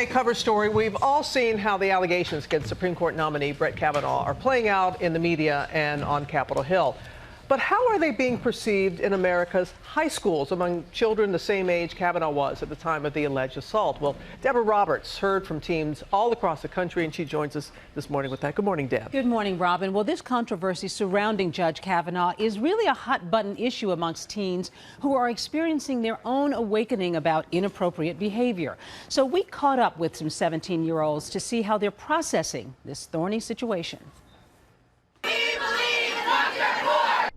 GMA cover story. We've all seen how the allegations against Supreme Court nominee Brett Kavanaugh are playing out in the media and on Capitol Hill. But how are they being perceived in America's high schools among children the same age Kavanaugh was at the time of the alleged assault? Well, Deborah Roberts heard from teens all across the country, and she joins us this morning with that. Good morning, Deb. Good morning, Robin. Well, this controversy surrounding Judge Kavanaugh is really a hot-button issue amongst teens who are experiencing their own awakening about inappropriate behavior. So we caught up with some 17-year-olds to see how they're processing this thorny situation.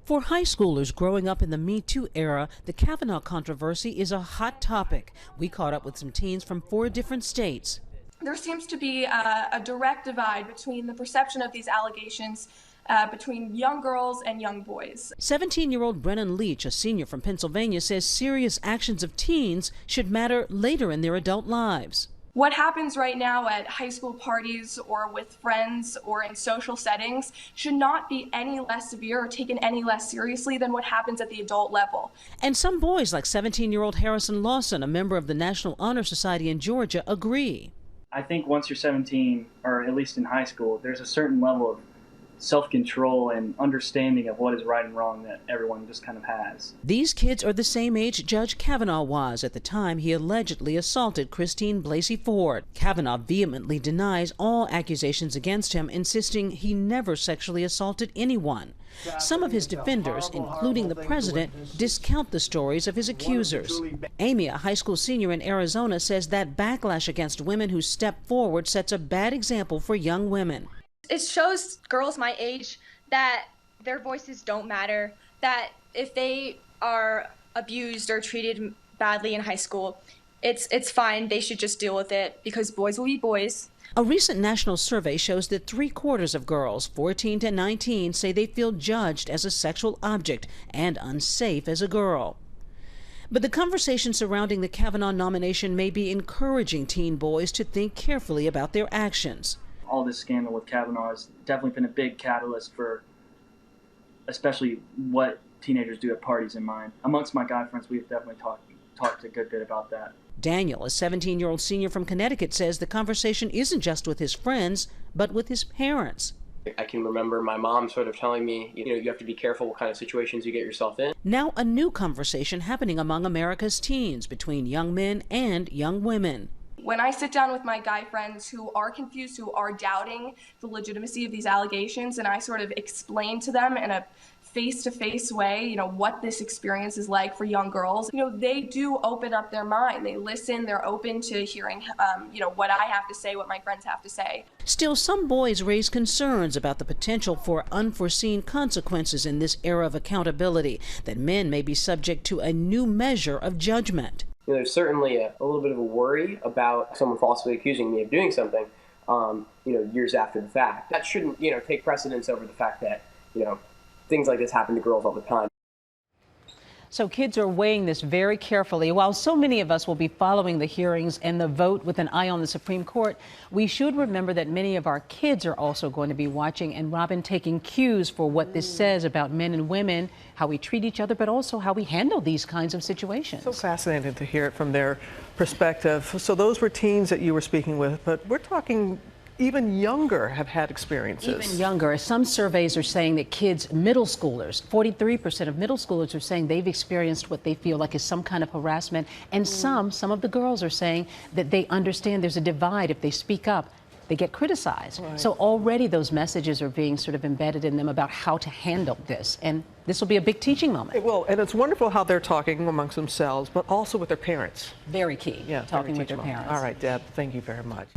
For high schoolers growing up in the Me Too era, the Kavanaugh controversy is a hot topic. We caught up with some teens from 4 different states. There seems to be a direct divide between the perception of these allegations between young girls and young boys. 17-year-old Brennan Leach, a senior from Pennsylvania, says serious actions of teens should matter later in their adult lives. What happens right now at high school parties or with friends or in social settings should not be any less severe or taken any less seriously than what happens at the adult level. And some boys, like 17-year-old Harrison LAWSON, a member of the National Honor Society in Georgia, agree. I think once you're 17, or at least in high school, there's a certain level of self-control and understanding of what is right and wrong that everyone just kind of has. These kids are the same age Judge Kavanaugh was at the time he allegedly assaulted Christine Blasey Ford. Kavanaugh vehemently denies all accusations against him, insisting he never sexually assaulted anyone. Some of his defenders, including the president, discount the stories of his accusers. Amy, a high school senior in Arizona, says that backlash against women who step forward sets a bad example for young women. It shows girls my age that their voices don't matter, that if they are abused or treated badly in high school, it's fine. They should just deal with it because boys will be boys. A recent national survey shows that 3/4 of girls 14 to 19 say they feel judged as a sexual object and unsafe as a girl. But the conversation surrounding the Kavanaugh nomination may be encouraging teen boys to think carefully about their actions. All this scandal with Kavanaugh has definitely been a big catalyst for especially what teenagers do at parties in mine. Amongst my guy friends, we've definitely talked a good bit about that. Daniel, a 17-year-old senior from Connecticut, says the conversation isn't just with his friends, but with his parents. I can remember my mom sort of telling me, you have to be careful what kind of situations you get yourself in. Now a new conversation happening among America's teens between young men and young women. When I sit down with my guy friends who are confused, who are doubting the legitimacy of these allegations, and I sort of explain to them in a face-to-face way, what this experience is like for young girls, they do open up their mind. They listen, they're open to hearing, what I have to say, what my friends have to say. Still, some boys raise concerns about the potential for unforeseen consequences in this era of accountability, that men may be subject to a new measure of judgment. There's certainly a little bit of a worry about someone falsely accusing me of doing something, years after the fact. That shouldn't, take precedence over the fact that, things like this happen to girls all the time. So kids are weighing this very carefully. While so many of us will be following the hearings and the vote with an eye on the Supreme Court, we should remember that many of our kids are also going to be watching, and Robin, taking cues for what this says about men and women, how we treat each other, but also how we handle these kinds of situations. So fascinating to hear it from their perspective. So those were teens that you were speaking with, but we're talking even younger have had experiences. Even younger. Some surveys are saying that kids, middle schoolers, 43% of middle schoolers are saying they've experienced what they feel like is some kind of harassment. And some of the girls are saying that they understand there's a divide. If they speak up, they get criticized. Right. So already those messages are being sort of embedded in them about how to handle this. And this will be a big teaching moment. It will, and it's wonderful how they're talking amongst themselves, but also with their parents. Very key. Yeah, talking with their parents. All right, Deb, thank you very much.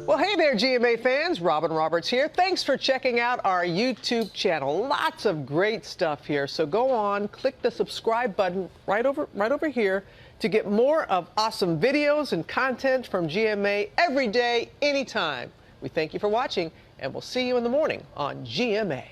Well, hey there, GMA fans. Robin Roberts here. Thanks for checking out our YouTube channel. Lots of great stuff here. So go on, click the subscribe button right over here to get more of awesome videos and content from GMA every day, anytime. We thank you for watching, and we'll see you in the morning on GMA.